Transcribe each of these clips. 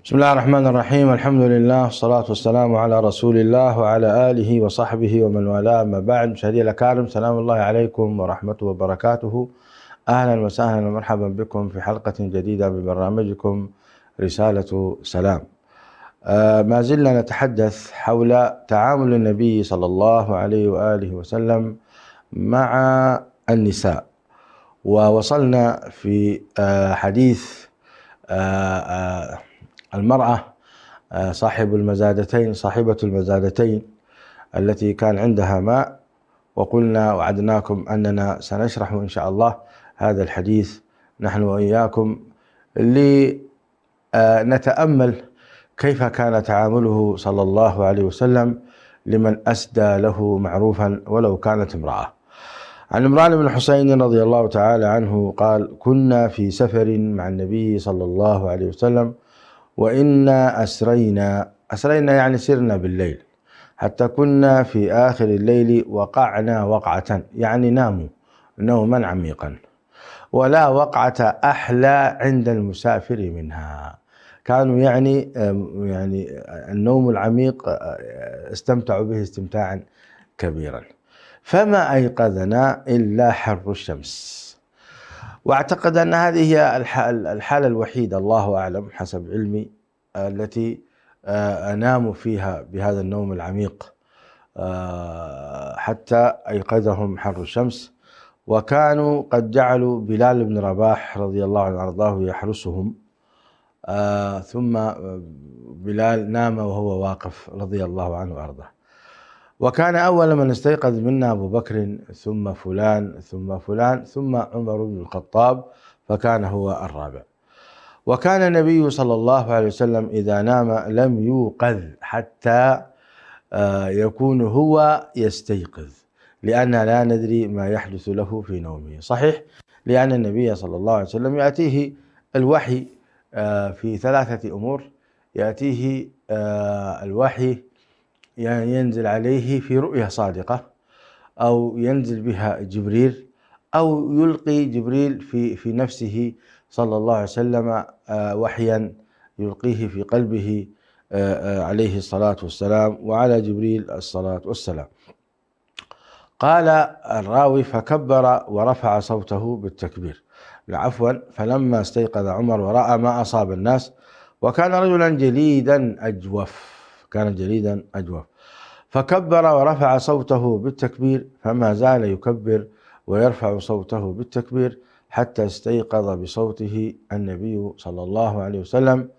بسم الله الرحمن الرحيم. الحمد لله والصلاة والسلام على رسول الله وعلى آله وصحبه ومن والاه. أما بعد، مشاهدي الأكارم، سلام الله عليكم ورحمته وبركاته. أهلا وسهلا ومرحبا بكم في حلقة جديدة ببرنامجكم رسالة سلام. ما زلنا نتحدث حول تعامل النبي صلى الله عليه وآله وسلم مع النساء، ووصلنا في حديث المرأة صاحبة المزادتين التي كان عندها ماء، وقلنا وعدناكم أننا سنشرح إن شاء الله هذا الحديث نحن وإياكم لنتأمل كيف كان تعامله صلى الله عليه وسلم لمن أسدى له معروفا ولو كانت امرأة. عن عمران بن حسين رضي الله تعالى عنه قال: كنا في سفر مع النبي صلى الله عليه وسلم وإنا أسرينا يعني سرنا بالليل، حتى كنا في آخر الليل وقعنا وقعة، يعني ناموا نوما عميقا، ولا وقعة أحلى عند المسافر منها. كانوا يعني النوم العميق استمتعوا به استمتاعا كبيرا. فما أيقظنا إلا حر الشمس. واعتقد أن هذه هي الحالة الوحيدة، الله أعلم حسب علمي، التي أناموا فيها بهذا النوم العميق حتى أيقظهم حر الشمس. وكانوا قد جعلوا بلال بن رباح رضي الله عنه وأرضاه يحرسهم، ثم بلال نام وهو واقف رضي الله عنه وأرضاه. وكان أول من استيقظ منا أبو بكر، ثم فلان ثم فلان، ثم عمر بن الخطاب، فكان هو الرابع. وكان النبي صلى الله عليه وسلم إذا نام لم يوقظ حتى يكون هو يستيقظ، لأن لا ندري ما يحدث له في نومه. صحيح، لأن النبي صلى الله عليه وسلم يأتيه الوحي في ثلاثة أمور. يأتيه الوحي ينزل عليه في رؤية صادقة، أو ينزل بها جبريل، أو يلقي جبريل في نفسه صلى الله عليه وسلم وحيا يلقيه في قلبه عليه الصلاة والسلام، وعلى جبريل الصلاة والسلام. قال الراوي: فكبر ورفع صوته بالتكبير، فلما استيقظ عمر ورأى ما أصاب الناس، وكان رجلا جليدا أجوف، فكبر ورفع صوته بالتكبير، فما زال يكبر ويرفع صوته بالتكبير حتى استيقظ بصوته النبي صلى الله عليه وسلم.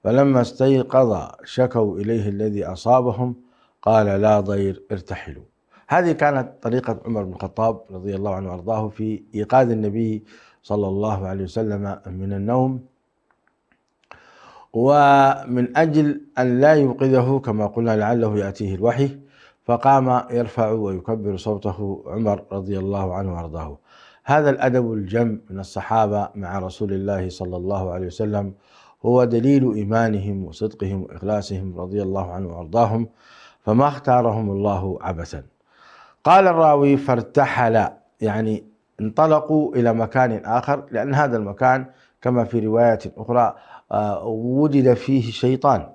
فلما استيقظ شكوا إليه الذي أصابهم، قال: لا ضير، ارتحلوا. هذه كانت طريقة عمر بن الخطاب رضي الله عنه وأرضاه في إيقاظ النبي صلى الله عليه وسلم من النوم. ومن أجل أن لا يوقظه كما قلنا لعله يأتيه الوحي، فقام يرفع ويكبر صوته عمر رضي الله عنه وأرضاه. هذا الأدب الجم من الصحابة مع رسول الله صلى الله عليه وسلم هو دليل إيمانهم وصدقهم وإخلاصهم رضي الله عنه وأرضاهم، فما اختارهم الله عبثا. قال الراوي: فارتحل، يعني انطلقوا إلى مكان آخر، لأن هذا المكان كما في رواية أخرى وجد فيه شيطان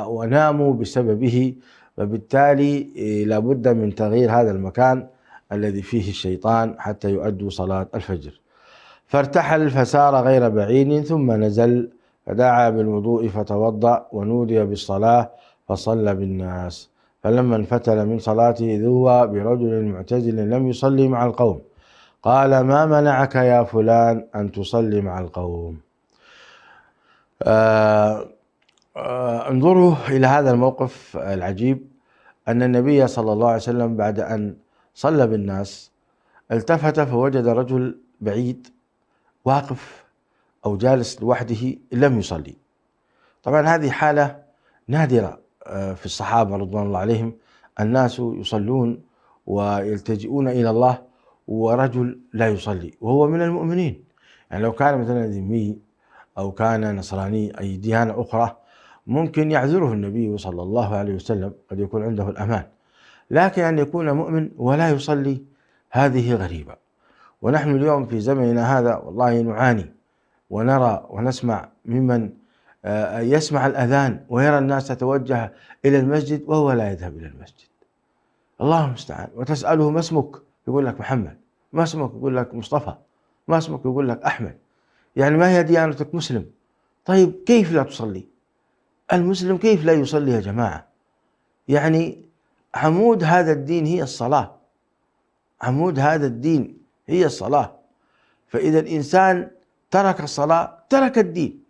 وناموا بسببه، وبالتالي لابد من تغيير هذا المكان الذي فيه الشيطان حتى يؤدوا صلاة الفجر. فارتحل فسار غير بعيد، ثم نزل فدعا بالوضوء فتوضأ، ونودي بالصلاة فصلى بالناس. فلما انفتل من صلاته ذوى برجل معتزل لم يصلي مع القوم، قال: ما منعك يا فلان أن تصلي مع القوم؟ انظروا إلى هذا الموقف العجيب، أن النبي صلى الله عليه وسلم بعد أن صلى بالناس التفت فوجد رجل بعيد واقف أو جالس لوحده لم يصلي. طبعا هذه حالة نادرة في الصحابة رضوان الله عليهم، الناس يصلون ويلتجئون إلى الله ورجل لا يصلي وهو من المؤمنين. يعني لو كان مثلا ذمي أو كان نصراني أي ديانة أخرى ممكن يعذره النبي صلى الله عليه وسلم، قد يكون عنده الأمان، لكن أن يكون مؤمن ولا يصلي هذه غريبة. ونحن اليوم في زمننا هذا والله نعاني ونرى ونسمع ممن يسمع الأذان ويرى الناس تتوجه إلى المسجد وهو لا يذهب إلى المسجد، الله المستعان. وتسأله ما اسمك؟ يقول لك محمد. ما اسمك؟ يقول لك مصطفى. ما اسمك؟ يقول لك أحمد. يعني ما هي ديانتك؟ مسلم. طيب كيف لا تصلي؟ المسلم كيف لا يصلي يا جماعة؟ يعني عمود هذا الدين هي الصلاة، عمود هذا الدين هي الصلاة. فإذا الإنسان ترك الصلاة ترك الدين.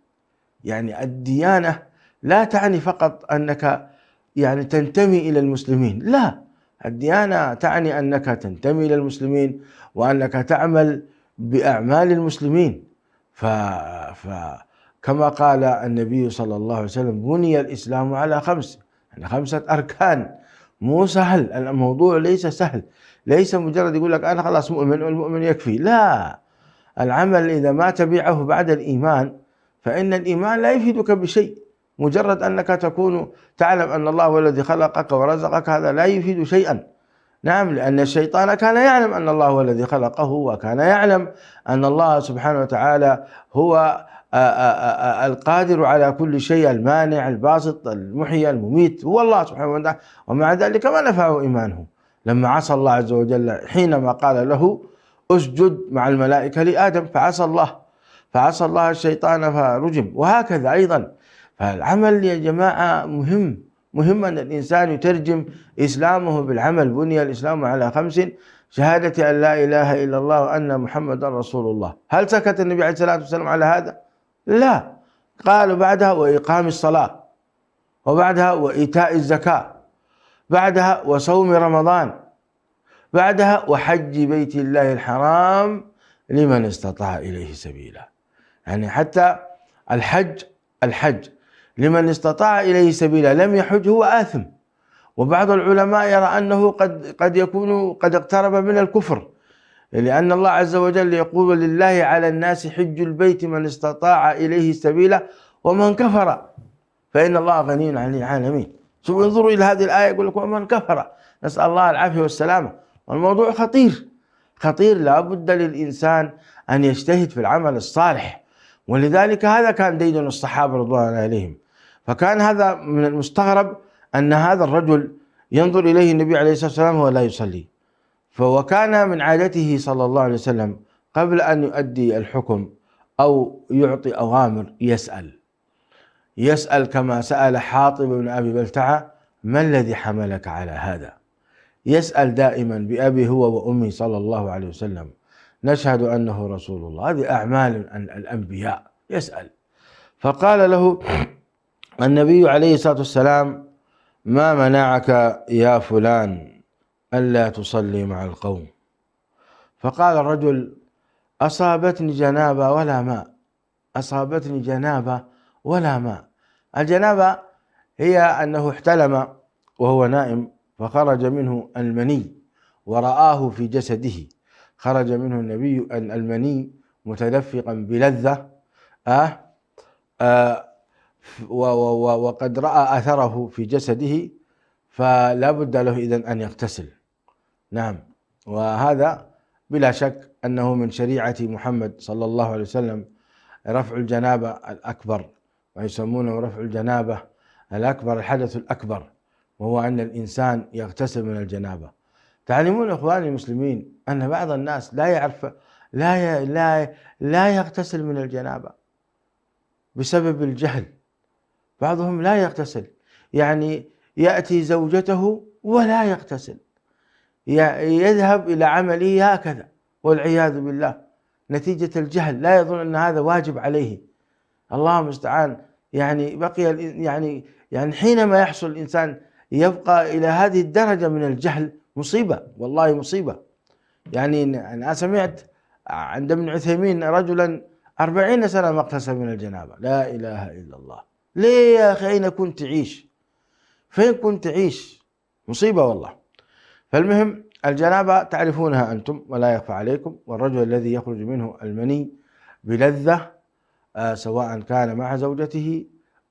يعني الديانة لا تعني فقط أنك يعني تنتمي إلى المسلمين، لا، الديانة تعني أنك تنتمي إلى المسلمين وأنك تعمل بأعمال المسلمين. فكما قال النبي صلى الله عليه وسلم: بني الإسلام على خمس، يعني 5 أركان. مو سهل الموضوع، ليس سهل، ليس مجرد يقول لك أنا خلاص مؤمن والمؤمن يكفي، لا. العمل إذا ما تبعه بعد الإيمان فإن الإيمان لا يفيدك بشيء. مجرد أنك تكون تعلم أن الله هو الذي خلقك ورزقك هذا لا يفيد شيئا. نعم، لأن الشيطان كان يعلم أن الله هو الذي خلقه، وكان يعلم أن الله سبحانه وتعالى هو القادر على كل شيء، المانع الباسط المحيي المميت هو الله سبحانه وتعالى. ومع ذلك ما نفعه إيمانه لما عصى الله عز وجل حينما قال له اسجد مع الملائكة لآدم، فعصى الله الشيطان فرجم. وهكذا أيضا. فالعمل يا جماعة مهم أن الإنسان يترجم إسلامه بالعمل. بني الإسلام على 5: شهادة أن لا إله إلا الله وأن محمدا رسول الله. هل سكت النبي عليه الصلاة والسلام على هذا؟ لا، قالوا بعدها وإقام الصلاة، وبعدها وإيتاء الزكاة، بعدها وصوم رمضان، بعدها وحج بيت الله الحرام لمن استطاع إليه سبيلا. يعني حتى الحج لمن استطاع إليه سبيلا، لم يحج هو آثم. وبعض العلماء يرى أنه قد يكون قد اقترب من الكفر، لأن الله عز وجل يقول: لله على الناس حج البيت من استطاع إليه سبيلا ومن كفر فإن الله غني عن العالمين. شوفوا، انظروا إلى هذه الآية، يقول لك ومن كفر، نسأل الله العافية والسلامة. والموضوع خطير، لا بد للإنسان أن يجتهد في العمل الصالح. ولذلك هذا كان ديدن الصحابة رضوان الله عليهم. فكان هذا من المستغرب أن هذا الرجل ينظر إليه النبي عليه الصلاة والسلام وهو لا يصلي. وكان من عادته صلى الله عليه وسلم قبل أن يؤدي الحكم أو يعطي أوامر يسأل كما سأل حاطب بن أبي بلتعة: ما الذي حملك على هذا؟ يسأل دائما بأبي هو وأمي صلى الله عليه وسلم، نشهد أنه رسول الله. هذه أعمال الأنبياء، يسأل. فقال له النبي عليه الصلاة والسلام: ما منعك يا فلان ألا تصلي مع القوم؟ فقال الرجل: أصابتني جنابة ولا ماء، أصابتني جنابة ولا ماء. الجنابة هي أنه احتلم وهو نائم فخرج منه المني ورآه في جسده، خرج منه النبي المني متدفقا بلذة وقد رأى أثره في جسده، فلا بد له إذن أن يغتسل. نعم، وهذا بلا شك أنه من شريعة محمد صلى الله عليه وسلم رفع الجنابة الأكبر، ويسمونه رفع الجنابة الأكبر، الحدث الأكبر، وهو أن الإنسان يغتسل من الجنابة. تعلمون إخواني المسلمين أن بعض الناس لا يعرف لا يغتسل من الجنابة بسبب الجهل. بعضهم لا يغتسل، يعني يأتي زوجته ولا يغتسل، يذهب إلى عمله هكذا والعياذ بالله، نتيجة الجهل، لا يظن أن هذا واجب عليه. الله المستعان. يعني بقي يعني حينما يحصل الإنسان يبقى إلى هذه الدرجة من الجهل، مصيبة، والله مصيبة. يعني أنا سمعت عند ابن عثيمين رجلا 40 سنة ما اغتسل من الجنابة. لا إله إلا الله. ليه يا أخي؟ أين كنت تعيش؟ فين كنت تعيش؟ مصيبة والله. فالمهم، الجنابة تعرفونها أنتم ولا يخفى عليكم. والرجل الذي يخرج منه المني بلذة سواء كان مع زوجته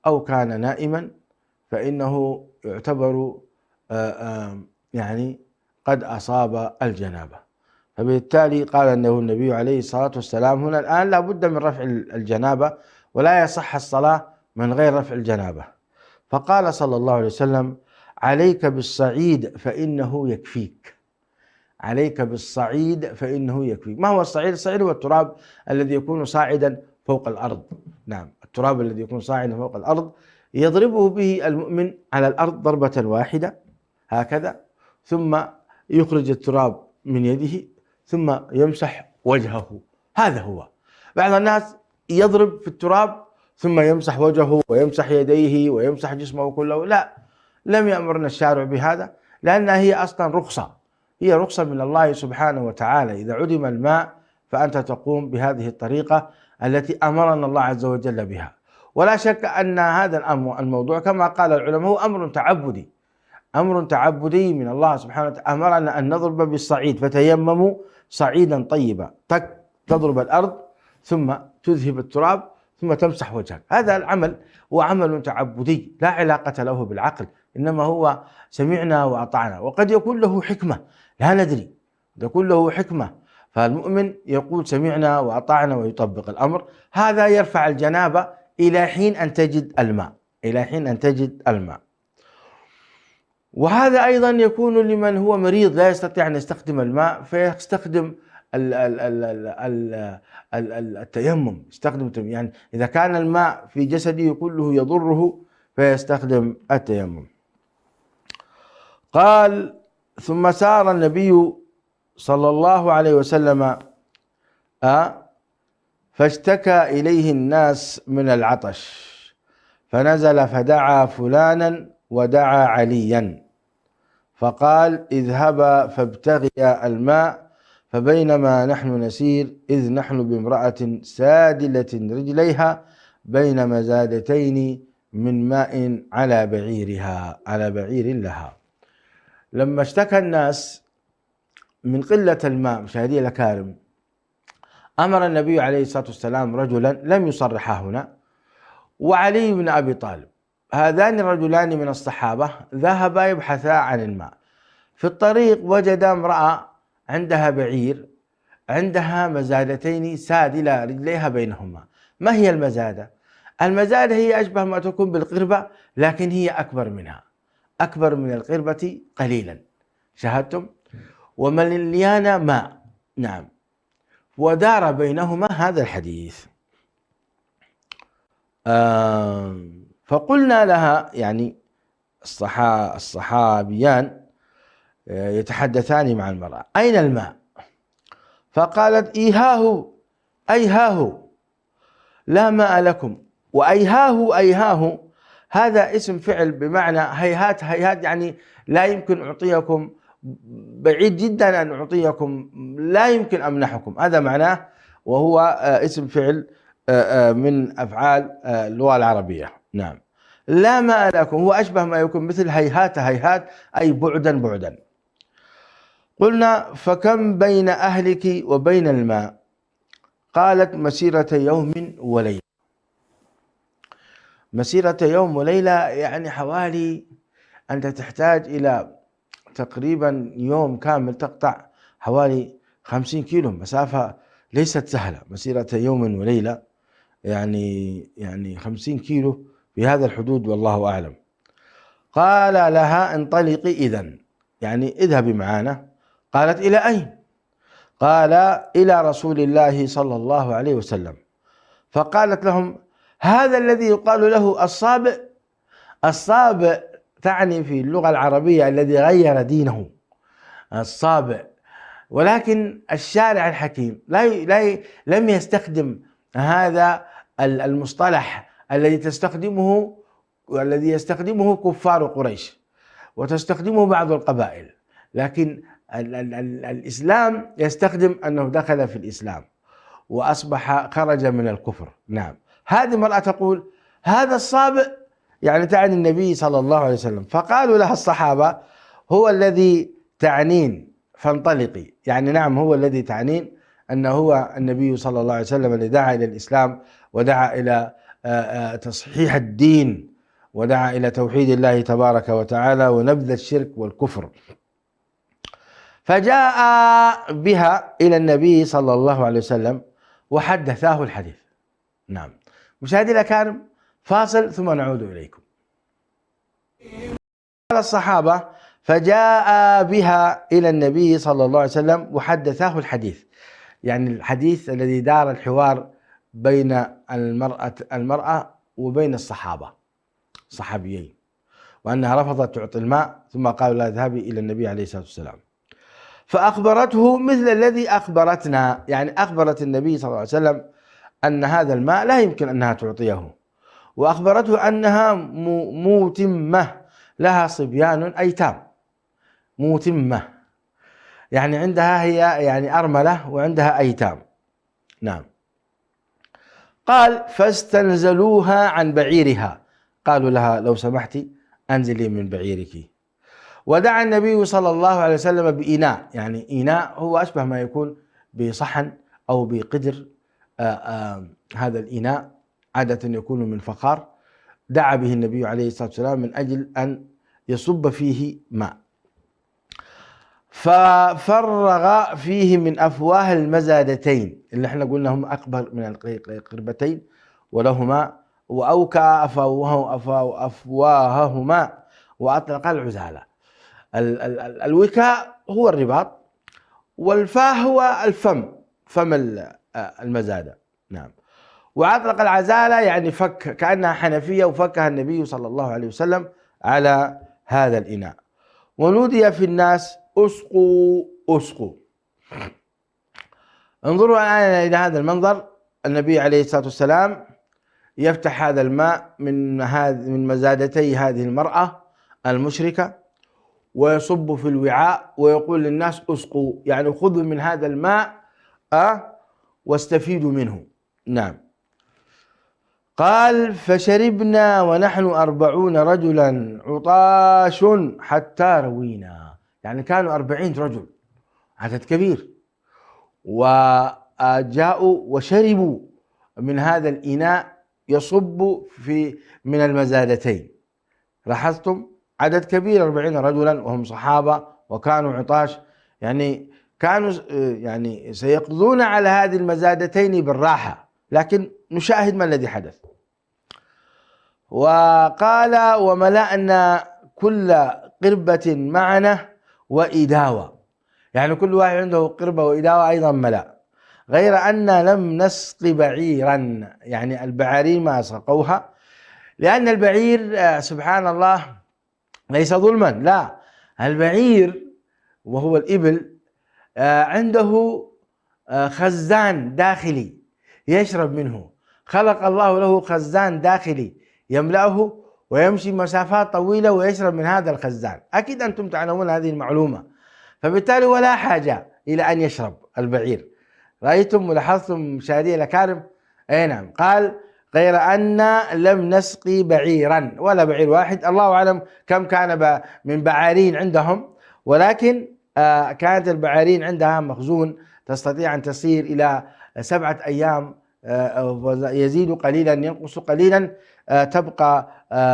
أو كان نائما فإنه يعتبر يعني قد أصاب الجنابة. فبالتالي قال أنه النبي عليه الصلاة والسلام هنا الآن لا بد من رفع الجنابة، ولا يصح الصلاة من غير رفع الجنابة. فقال صلى الله عليه وسلم: عليك بالصعيد فإنه يكفيك. عليك بالصعيد فإنه يكفيك. ما هو الصعيد؟ الصعيد هو التراب الذي يكون صاعدا فوق الأرض. نعم، التراب الذي يكون صاعدا فوق الأرض يضربه به المؤمن على الأرض ضربة واحدة هكذا، ثم يخرج التراب من يده ثم يمسح وجهه. هذا هو. بعض الناس يضرب في التراب ثم يمسح وجهه ويمسح يديه ويمسح جسمه كله. لا، لم يأمرنا الشارع بهذا، لأنها هي أصلا رخصة، هي رخصة من الله سبحانه وتعالى. إذا عدم الماء فأنت تقوم بهذه الطريقة التي أمرنا الله عز وجل بها. ولا شك أن هذا الموضوع كما قال العلماء هو أمر تعبدي، أمر تعبدي من الله سبحانه وتعالى. أمرنا أن نضرب بالصعيد، فتيمموا صعيدا طيبا، تضرب الأرض ثم تذهب التراب ثم تمسح وجهك. هذا العمل هو عمل تعبدي لا علاقة له بالعقل، إنما هو سمعنا وأطعنا. وقد يكون له حكمة لا ندري، يكون له حكمة، فالمؤمن يقول سمعنا وأطعنا ويطبق الأمر. هذا يرفع الجنابة إلى حين أن تجد الماء، إلى حين أن تجد الماء. وهذا أيضا يكون لمن هو مريض لا يستطيع أن يستخدم الماء، فيستخدم التيمم. يستخدم يعني إذا كان الماء في جسده كله يضره فيستخدم التيمم. قال: ثم سار النبي صلى الله عليه وسلم فاشتكى إليه الناس من العطش، فنزل فدعا فلانا ودعا عليا، فقال: اذهبا فابتغيا الماء. فبينما نحن نسير إذ نحن بامرأة سادلة رجليها بين مزادتين من ماء على بعيرها، على بعير لها. لما اشتكى الناس من قلة الماء مشاهدي الأكارم، أمر النبي عليه الصلاة والسلام رجلا لم يصرح هنا، وعلي بن أبي طالب، هذان الرجلان من الصحابة ذهبا يبحثا عن الماء. في الطريق وجد امرأة عندها بعير، عندها مزادتين سادلة رجليها بينهما. ما هي المزادة؟ المزادة هي أشبه ما تكون بالقربة، لكن هي أكبر منها، أكبر من القربة قليلا. شاهدتم؟ ومليان ماء. نعم. ودار بينهما هذا الحديث. فقلنا لها، يعني الصحابيان يتحدثان مع المرأة: أين الماء؟ فقالت: إيهاه أيهاه لا ماء لكم. وأيهاه أيهاه هذا اسم فعل بمعنى هيهات هيهات، يعني لا يمكن أعطيكم، بعيد جدا أن أعطيكم، لا يمكن أمنحكم، هذا معناه. وهو اسم فعل من أفعال اللغة العربية. نعم. لا ماء لكم هو أشبه ما يكون مثل هيهات هيهات، أي بعدا بعدا. قلنا: فكم بين أهلك وبين الماء؟ قالت: مسيرة يوم وليلة. مسيرة يوم وليلة يعني حوالي، أنت تحتاج إلى تقريبا يوم كامل تقطع حوالي 50 كيلو، مسافة ليست سهلة. مسيرة يوم وليلة يعني 50 كيلو في هذا الحدود، والله أعلم. قال لها: انطلقي إذن، يعني اذهبي معنا. قالت: إلى أين؟ قال: إلى رسول الله صلى الله عليه وسلم. فقالت لهم: هذا الذي يقال له الصابئ. الصابئ تعني في اللغة العربية الذي غير دينه، الصابئ. ولكن الشارع الحكيم لم يستخدم هذا المصطلح الذي يستخدمه كفار قريش وتستخدمه بعض القبائل، لكن الإسلام يستخدم أنه دخل في الإسلام وأصبح خرج من الكفر. نعم. هذه المرأة تقول: هذا الصابئ، يعني تعني النبي صلى الله عليه وسلم. فقالوا لها الصحابة: هو الذي تعنين، فانطلقي. يعني نعم، هو الذي تعنين، أنه هو النبي صلى الله عليه وسلم الذي دعا إلى الإسلام ودعا إلى تصحيح الدين ودعا إلى توحيد الله تبارك وتعالى ونبذ الشرك والكفر. فجاء بها إلى النبي صلى الله عليه وسلم وحدثاه الحديث. نعم. مشاهدي الأكارم، فاصل ثم نعود إليكم. قال الصحابة: فجاء بها إلى النبي صلى الله عليه وسلم وحدثاه الحديث، يعني الحديث الذي دار الحوار بين المرأة وبين الصحابيين، وأنها رفضت تعطي الماء، ثم قالوا: لا، اذهبي إلى النبي عليه الصلاة والسلام. فأخبرته مثل الذي أخبرتنا، يعني أخبرت النبي صلى الله عليه وسلم أن هذا الماء لا يمكن أنها تعطيه، وأخبرته أنها موتمة لها صبيان أيتام. موتمة يعني عندها هي يعني أرملة وعندها أيتام. نعم. قال: فاستنزلوها عن بعيرها، قالوا لها: لو سمحت أنزلي من بعيرك. ودعا النبي صلى الله عليه وسلم بإناء، يعني إناء هو أشبه ما يكون بصحن أو بقدر. هذا الإناء عادة يكون من فخار، دعا به النبي عليه الصلاة والسلام من أجل أن يصب فيه ماء، ففرغ فيه من أفواه المزادتين اللي احنا قلنا هم أكبر من القربتين ولهما، وأوكى أفواههما وأطلق العزالة. الوكاء هو الرباط، والفاه هو الفم، فم المزادة. نعم. وأطلق العزالة يعني فك، كأنها حنفية، وفكها النبي صلى الله عليه وسلم على هذا الإناء. ونودي في الناس: أسقوا أسقوا. انظروا الآن إلى هذا المنظر. النبي عليه الصلاة والسلام يفتح هذا الماء من مزادتي هذه المرأة المشركة، ويصب في الوعاء، ويقول للناس: أسقوا، يعني خذوا من هذا الماء واستفيدوا منه. نعم. قال: فشربنا ونحن 40 رجلا عطاش حتى روينا، يعني كانوا 40 رجل، عدد كبير، وجاءوا وشربوا من هذا الإناء يصب من المزادتين. لاحظتم؟ عدد كبير، 40 رجلا، وهم صحابة وكانوا عطاش، يعني كانوا يعني سيقضون على هذه المزادتين بالراحة، لكن نشاهد ما الذي حدث. وقال: وملأنا كل قربة معنا وإداوة، يعني كل واحد عنده قربة وإداوة أيضا ملأ، غير أن لم نسق بعيرا، يعني البعارين ما سقوها، لأن البعير سبحان الله ليس ظلما، لا، البعير وهو الإبل عنده خزان داخلي يشرب منه، خلق الله له خزان داخلي يملأه ويمشي مسافات طويلة ويشرب من هذا الخزان. أكيد أنتم تعلمون هذه المعلومة، فبالتالي ولا حاجة إلى أن يشرب البعير. رأيتم ولاحظتم مشاهدي الأكارم؟ أي نعم. قال: غير أن لم نسقي بعيرا، ولا بعير واحد، الله أعلم كم كان من بعارين عندهم، ولكن كانت البعارين عندها مخزون تستطيع أن تسير إلى 7 أيام، يزيد قليلا ينقص قليلا، تبقى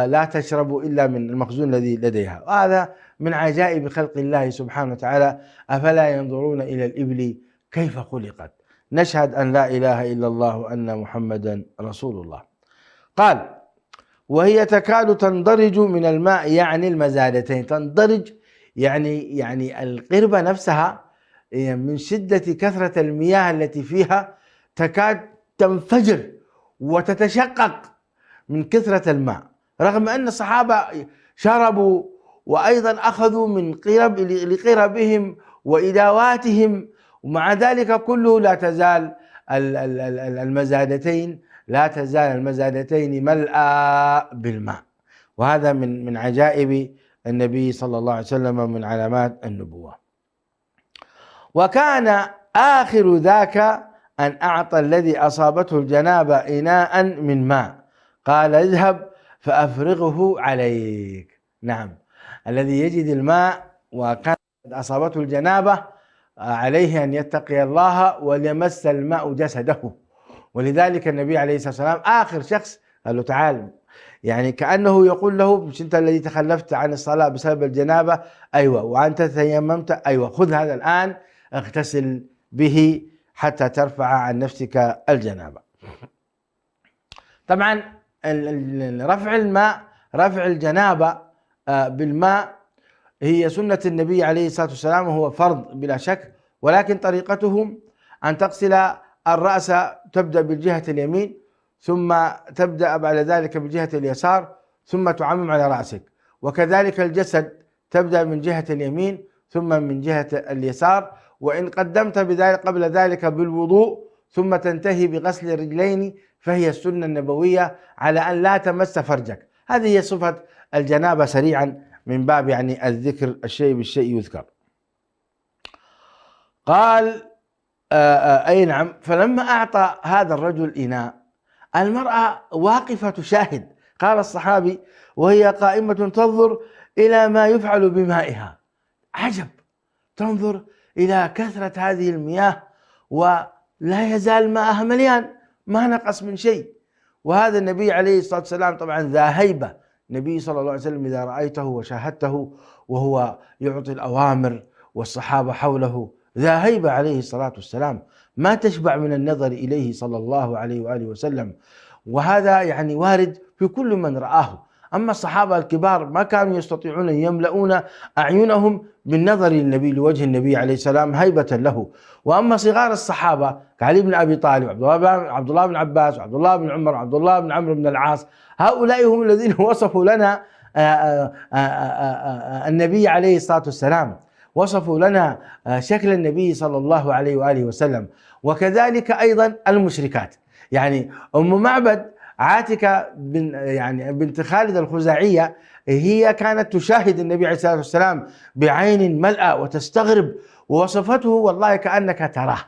لا تشرب إلا من المخزون الذي لديها. وهذا من عجائب خلق الله سبحانه وتعالى. أفلا ينظرون إلى الإبل كيف خلقت. نشهد أن لا إله إلا الله وأن محمدا رسول الله. قال: وهي تكاد تندرج من الماء، يعني المزادتين، تندرج يعني القربة نفسها من شدة كثرة المياه التي فيها تكاد تنفجر وتتشقق من كثرة الماء، رغم أن الصحابة شربوا وأيضا أخذوا من لقربهم وإداواتهم، ومع ذلك كله لا تزال المزادتين ملأى بالماء. وهذا من عجائب النبي صلى الله عليه وسلم، من علامات النبوة. وكان آخر ذاك أن أعطى الذي أصابته الجنابة إناء من ماء، قال: اذهب فأفرغه عليك. نعم. الذي يجد الماء وكان أصابته الجنابة عليه أن يتقي الله وليمس الماء جسده. ولذلك النبي عليه الصلاة والسلام آخر شخص قال له: تعال. يعني كأنه يقول له مش أنت الذي تخلفت عن الصلاة بسبب الجنابة؟ أيوة. وأنت تيممت؟ أيوة. خذ هذا الآن اغتسل به حتى ترفع عن نفسك الجنابة. طبعا رفع الماء، رفع الجنابة بالماء هي سنة النبي عليه الصلاة والسلام، وهو فرض بلا شك، ولكن طريقته أن تغسل الرأس، تبدأ بالجهة اليمين ثم تبدأ بعد ذلك بالجهة اليسار ثم تعمم على رأسك، وكذلك الجسد تبدأ من جهة اليمين ثم من جهة اليسار، وإن قدمت بذلك قبل ذلك بالوضوء ثم تنتهي بغسل الرجلين فهي السنة النبوية على أن لا تمس فرجك. هذه هي صفة الجنابة سريعا من باب يعني الذكر، الشيء بالشيء يذكر. قال أي نعم. فلما أعطى هذا الرجل إناء، المرأة واقفة تشاهد، قال الصحابي وهي قائمة تنظر إلى ما يفعل بمائها. عجب، تنظر إلى كثرة هذه المياه ولا يزال ماءها مليان، ما نقص من شيء. وهذا النبي عليه الصلاة والسلام طبعا ذا هيبة، النبي صلى الله عليه وسلم إذا رأيته وشاهدته وهو يعطي الأوامر والصحابة حوله ذا هيبة عليه الصلاة والسلام، ما تشبع من النظر إليه صلى الله عليه وآله وسلم. وهذا يعني وارد في كل من رآه. أما الصحابة الكبار ما كانوا يستطيعون أن يملؤون أعينهم بالنظر للنبي، لوجه النبي عليه السلام هيبة له. وأما صغار الصحابة كعلي بن أبي طالب، عبد الله بن عباس، وعبد الله بن عمر، وعبد الله بن عمرو بن العاص، هؤلاء هم الذين وصفوا لنا النبي عليه الصلاة والسلام، وصفوا لنا شكل النبي صلى الله عليه وآله وسلم. وكذلك أيضا المشركات، يعني أم معبد عاتكة بنت خالد الخزاعية، هي كانت تشاهد النبي عليه الصلاة والسلام بعين ملأى وتستغرب، ووصفته والله كأنك تراه.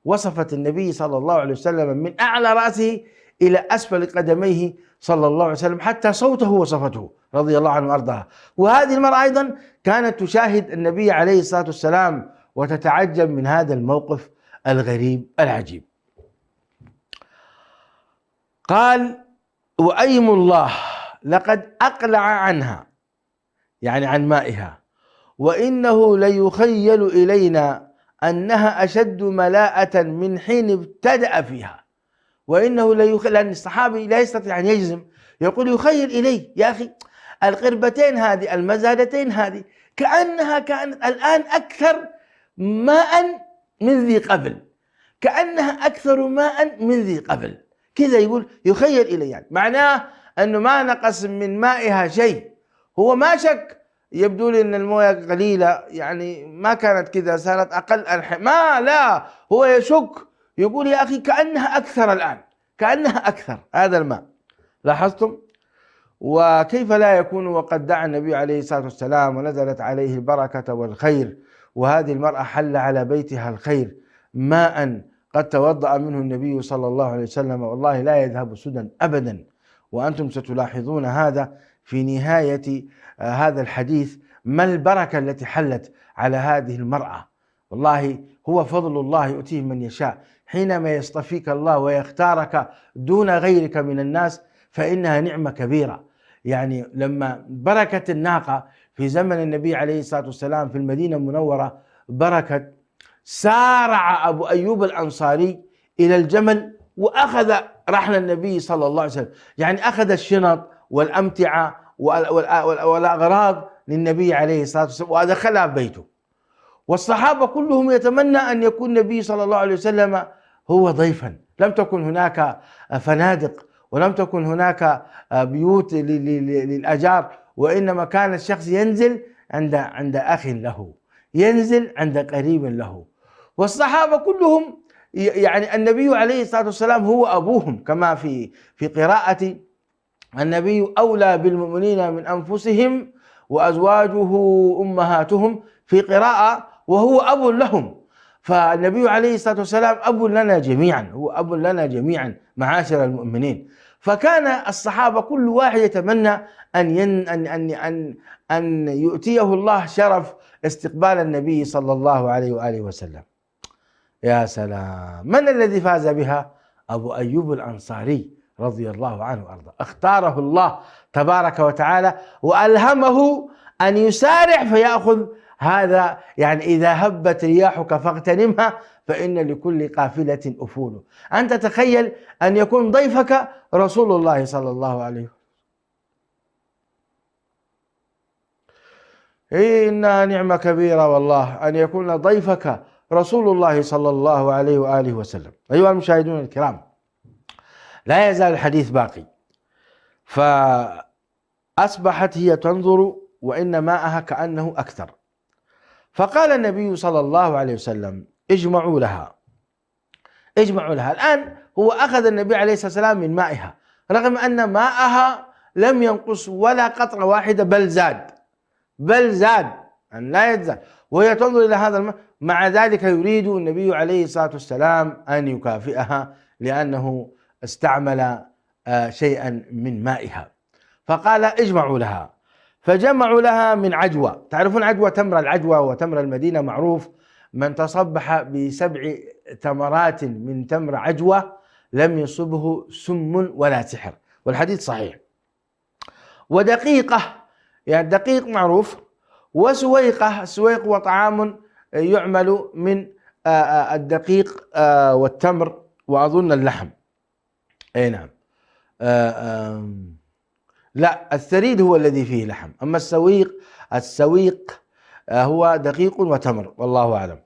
وصفت النبي صلى الله عليه وسلم من أعلى رأسه إلى أسفل قدميه صلى الله عليه وسلم، حتى صوته وصفته رضي الله عنه وأرضاها. وهذه المرأة أيضا كانت تشاهد النبي عليه الصلاة والسلام وتتعجب من هذا الموقف الغريب العجيب. قال وأيم الله لقد أقلع عنها، يعني عن مائها، وإنه ليخيل إلينا أنها أشد ملاءة من حين ابتدأ فيها. وإنه لأن الصحابي لا يستطيع أن يجزم، يقول يخيل إلي يا أخي القربتين هذه، المزادتين هذه كأنها كانت الآن أكثر ماء من ذي قبل، كأنها أكثر ماء من ذي قبل، كذا يقول يخيل إلي، يعني معناه أنه ما نقص من مائها شيء. هو ما شك، يبدو لي أن الموية قليلة، يعني ما كانت كذا، صارت أقل ما لا، هو يشك، يقول يا أخي كأنها أكثر الآن، كأنها أكثر هذا الماء. لاحظتم؟ وكيف لا يكون وقد دعا النبي عليه الصلاة والسلام ونزلت عليه البركة والخير، وهذه المرأة حل على بيتها الخير، ماء قد توضأ منه النبي صلى الله عليه وسلم، والله لا يذهب سدى أبدا. وأنتم ستلاحظون هذا في نهاية هذا الحديث، ما البركة التي حلت على هذه المرأة. والله هو فضل الله يؤتيه من يشاء، حينما يصطفيك الله ويختارك دون غيرك من الناس فإنها نعمة كبيرة. يعني لما بركة الناقة في زمن النبي عليه الصلاة والسلام في المدينة المنورة بركة، سارع أبو أيوب الأنصاري إلى الجمل وأخذ رحل النبي صلى الله عليه وسلم، يعني أخذ الشنط والأمتعة والأغراض للنبي عليه الصلاة والسلام وأدخلها بيته. والصحابة كلهم يتمنى أن يكون النبي صلى الله عليه وسلم هو ضيفا. لم تكن هناك فنادق، ولم تكن هناك بيوت للأجار، وإنما كان الشخص ينزل عند أخ له، ينزل عند قريب له. والصحابة كلهم يعني النبي عليه الصلاة والسلام هو أبوهم، كما في قراءة النبي أولى بالمؤمنين من أنفسهم وأزواجه أمهاتهم، في قراءة وهو أب لهم. فالنبي عليه الصلاة والسلام أب لنا جميعا، هو أب لنا جميعا معاشر المؤمنين. فكان الصحابة كل واحد يتمنى أن يؤتيه الله شرف استقبال النبي صلى الله عليه وآله وسلم. يا سلام، من الذي فاز بها؟ أبو أيوب الأنصاري رضي الله عنه وأرضاه، اختاره الله تبارك وتعالى وألهمه أن يسارع فيأخذ هذا. يعني إذا هبت رياحك فاغتنمها فإن لكل قافلة أفول. أنت تخيل أن يكون ضيفك رسول الله صلى الله عليه وسلم. إنها نعمة كبيرة والله أن يكون ضيفك رسول الله صلى الله عليه وآله وسلم. أيها المشاهدون الكرام، لا يزال الحديث باقي. فأصبحت هي تنظر وإن ماءها كأنه أكثر، فقال النبي صلى الله عليه وسلم اجمعوا لها، اجمعوا لها. الآن هو أخذ النبي عليه الصلاة والسلام من مائها رغم أن ماءها لم ينقص ولا قطرة واحدة، بل زاد أن لا يزال، وهي تنظر إلى هذا الماء. مع ذلك يريد النبي عليه الصلاة والسلام أن يكافئها لأنه استعمل شيئا من مائها، فقال اجمعوا لها. فجمعوا لها من عجوة. تعرفون عجوة، تمر العجوة وتمر المدينة معروف، من تصبح ب7 تمرات من تمر عجوة لم يصبه سم ولا سحر، والحديث صحيح. ودقيقة، يعني دقيق معروف، وسويقة. السويق هو طعام يعمل من الدقيق والتمر وأظن اللحم. أي نعم. لا، الثريد هو الذي فيه لحم، أما السويق هو دقيق وتمر، والله أعلم.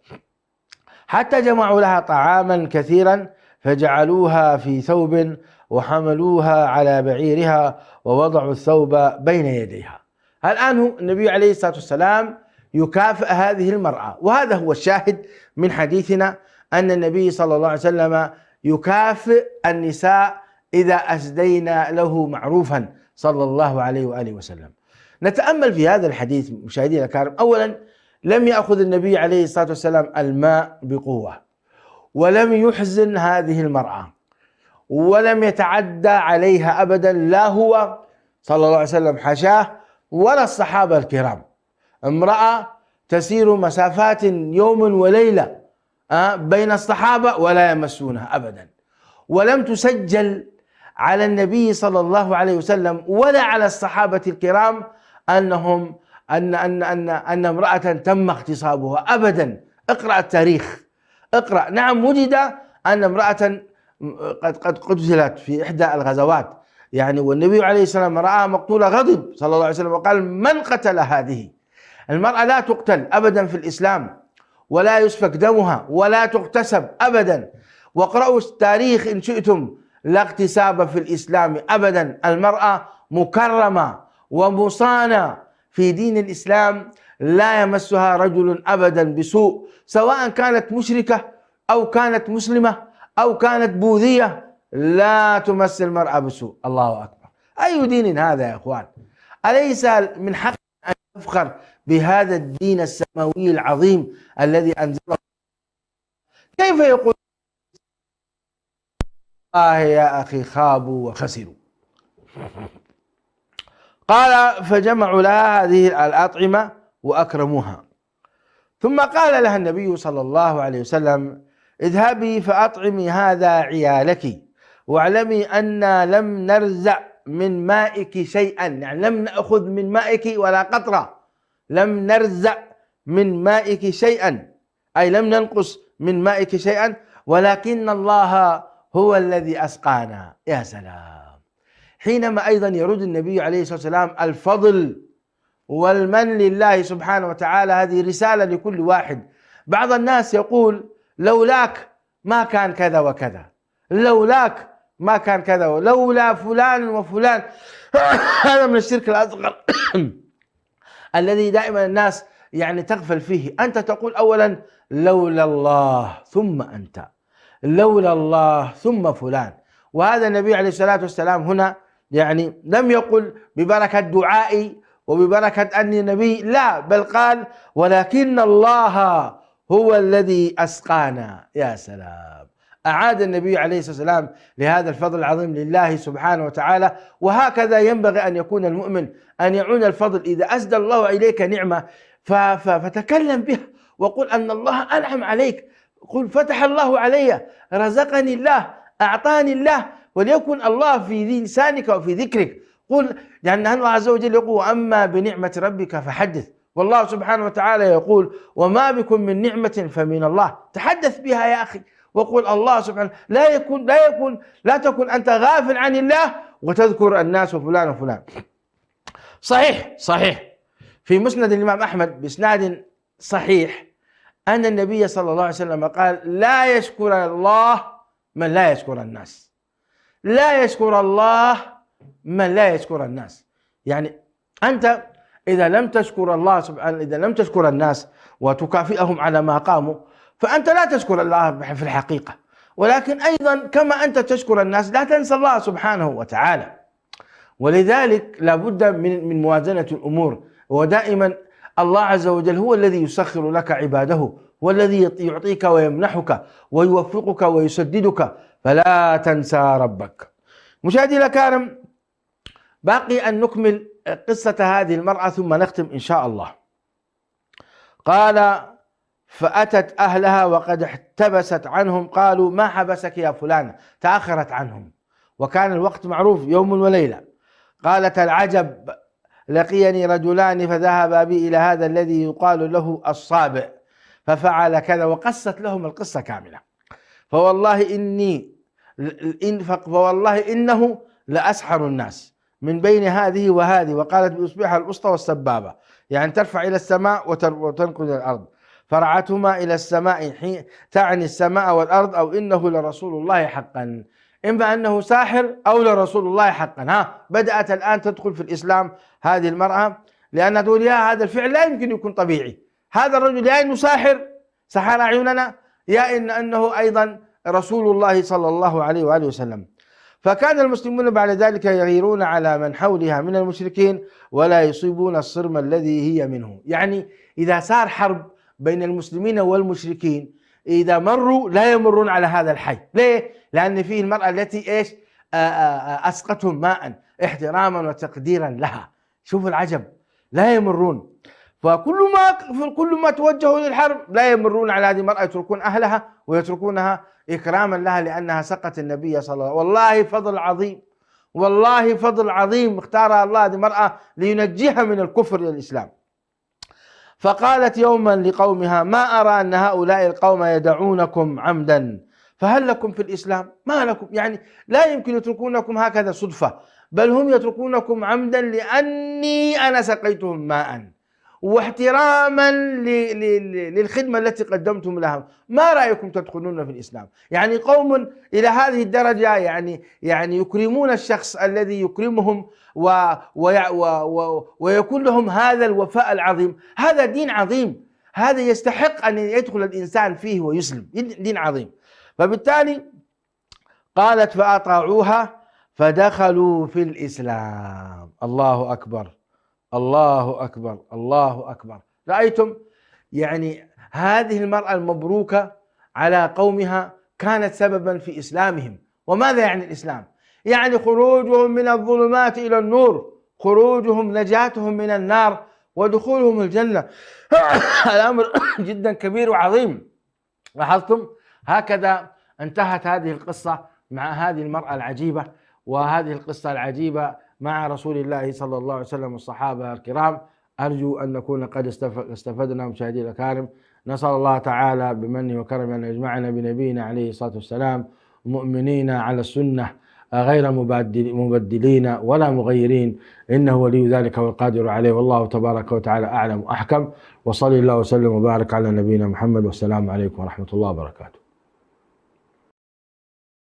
حتى جمعوا لها طعاما كثيرا فجعلوها في ثوب وحملوها على بعيرها ووضعوا الثوب بين يديها. الآن النبي عليه الصلاة والسلام يكافئ هذه المرأة، وهذا هو الشاهد من حديثنا، أن النبي صلى الله عليه وسلم يكافئ النساء إذا أسدينا له معروفا صلى الله عليه وآله وسلم. نتأمل في هذا الحديث مشاهدينا الكرام. أولا، لم يأخذ النبي عليه الصلاة والسلام الماء بقوة، ولم يحزن هذه المرأة، ولم يتعدى عليها أبدا، لا هو صلى الله عليه وسلم حاشاه ولا الصحابة الكرام. امرأة تسير مسافات يوم وليلة بين الصحابة ولا يمسونها أبدا، ولم تسجل على النبي صلى الله عليه وسلم ولا على الصحابة الكرام أنهم أن امرأة تم اغتصابها أبدا. اقرأ التاريخ، اقرأ. نعم، وجد أن امرأة قد قتلت في إحدى الغزوات، يعني والنبي عليه السلام رأى مقتولة غضب صلى الله عليه وسلم وقال من قتل هذه؟ المرأة لا تقتل أبدا في الإسلام، ولا يسفك دمها ولا تغتسب أبدا. واقرأوا التاريخ إن شئتم، لا اغتساب في الإسلام أبدا. المرأة مكرمة ومصانة في دين الإسلام، لا يمسها رجل أبدا بسوء، سواء كانت مشركة أو كانت مسلمة أو كانت بوذية، لا تمس المرأة بسوء. الله أكبر. أي دين هذا يا أخوان؟ أليس من حق أن نفخر بهذا الدين السماوي العظيم الذي أنزله؟ كيف يقول يا أخي خابوا وخسروا؟ قال فجمعوا لها هذه الأطعمة وأكرموها، ثم قال لها النبي صلى الله عليه وسلم اذهبي فأطعمي هذا عيالك، واعلمي أن لم نرزع من مائك شيئا، يعني لم نأخذ من مائك ولا قطرة، لم نرزع من مائك شيئا، أي لم ننقص من مائك شيئا، ولكن الله هو الذي أسقانا. يا سلام. حينما أيضا يرد النبي عليه الصلاة والسلام الفضل والمن لله سبحانه وتعالى، هذه رسالة لكل واحد. بعض الناس يقول لولاك ما كان كذا وكذا، لولاك ما كان كذا، لولا فلان وفلان. هذا من الشرك الأصغر الذي دائما الناس يعني تغفل فيه. أنت تقول أولا لولا الله ثم أنت، لولا الله ثم فلان. وهذا النبي عليه الصلاة والسلام هنا يعني لم يقل ببركة دعائي وببركة أني نبي، لا، بل قال ولكن الله هو الذي أسقانا. يا سلام. أعاد النبي عليه الصلاة والسلام لهذا الفضل العظيم لله سبحانه وتعالى. وهكذا ينبغي أن يكون المؤمن، أن يعون الفضل. إذا أسدى الله إليك نعمة فتكلم بها وقل أن الله أنعم عليك، قل فتح الله علي، رزقني الله، أعطاني الله، وليكن الله في لسانك وفي ذكرك. قل، لأن الله عز وجل يقول: وأما بنعمة ربك فحدث. والله سبحانه وتعالى يقول: وما بكم من نعمة فمن الله. تحدث بها يا أخي، وقل الله سبحانه. لا تكن أنت غافل عن الله وتذكر الناس وفلان وفلان. صحيح في مسند الإمام أحمد بإسناد صحيح أن النبي صلى الله عليه وسلم قال: لا يشكر الله من لا يشكر الناس. لا يشكر الله من لا يشكر الناس. يعني أنت إذا لم تشكر الله سبحانه، إذا لم تشكر الناس وتكافئهم على ما قاموا، فأنت لا تشكر الله في الحقيقة. ولكن أيضا كما أنت تشكر الناس لا تنسى الله سبحانه وتعالى. ولذلك لا بد من موازنة الأمور، ودائما الله عز وجل هو الذي يسخر لك عباده، والذي يعطيك ويمنحك ويوفقك ويسددك، فلا تنسى ربك. مشاهدي الأكارم، باقي أن نكمل قصة هذه المرأة ثم نختم إن شاء الله. قال: فأتت أهلها وقد احتبست عنهم، قالوا: ما حبسك يا فلانة؟ تأخرت عنهم وكان الوقت معروف، يوم وليلة. قالت: العجب، لقيني رجلان فذهبا بي إلى هذا الذي يقال له الصابئ ففعل كذا، وقصت لهم القصة كاملة. فوالله إنه لأسحر الناس من بين هذه وهذه. وقالت بإصبعها الوسطى والسبابة، يعني ترفع إلى السماء وتنقل إلى الأرض. فرعتهما إلى السماء، تعني السماء والأرض، أو إنه لرسول الله حقا. إما أنه ساحر أو لرسول الله حقا. بدأت الآن تدخل في الإسلام هذه المرأة، لأن تقول: يا هذا الفعل لا يمكن يكون طبيعي. هذا الرجل يا إنه سحر أعيننا، يا أنه أيضا رسول الله صلى الله عليه وآله وسلم. فكان المسلمون بعد ذلك يغيرون على من حولها من المشركين ولا يصيبون الصرم الذي هي منه. يعني إذا صار حرب بين المسلمين والمشركين، إذا مروا لا يمرون على هذا الحي. ليه؟ لأن فيه المرأة التي أسقتهم ماء احتراما وتقديرا لها. شوفوا العجب، لا يمرون. فكل ما توجهوا للحرب لا يمرون على هذه المرأة، يتركون أهلها ويتركونها إكراما لها لأنها سقت النبي صلى الله عليه وسلم. والله فضل عظيم، والله فضل عظيم اختارها الله هذه المرأة لينجيها من الكفر إلى الإسلام. فقالت يوما لقومها: ما أرى أن هؤلاء القوم يدعونكم عمدا، فهل لكم في الإسلام؟ ما لكم، يعني لا يمكن يتركونكم هكذا صدفة، بل هم يتركونكم عمدا لأني أنا سقيتهم ماء واحتراما للخدمة التي قدمتم لها. ما رأيكم تدخلون في الإسلام؟ يعني قوم إلى هذه الدرجة، يعني يكرمون الشخص الذي يكرمهم ويكون لهم هذا الوفاء العظيم. هذا دين عظيم، هذا يستحق أن يدخل الإنسان فيه ويسلم، دين عظيم. فبالتالي قالت: فأطاعوها فدخلوا في الإسلام. الله أكبر، الله أكبر، الله أكبر. رأيتم؟ يعني هذه المرأة المبروكة على قومها كانت سببا في إسلامهم. وماذا يعني الإسلام؟ يعني خروجهم من الظلمات إلى النور، خروجهم، نجاتهم من النار، ودخولهم الجنة. الأمر جدا كبير وعظيم. لاحظتم؟ هكذا انتهت هذه القصة مع هذه المرأة العجيبة، وهذه القصة العجيبة مع رسول الله صلى الله عليه وسلم والصحابة الكرام. أرجو أن نكون قد استفدنا مشاهدي الأكارم. نسأل الله تعالى بمنه وكرمه أن يجمعنا بنبينا عليه الصلاة والسلام مؤمنين على السنة غير مبدلين ولا مغيرين، إنه ولي ذلك والقادر عليه. والله تبارك وتعالى أعلم وأحكم. وصلى الله وسلم وبارك على نبينا محمد، والسلام عليكم ورحمة الله وبركاته.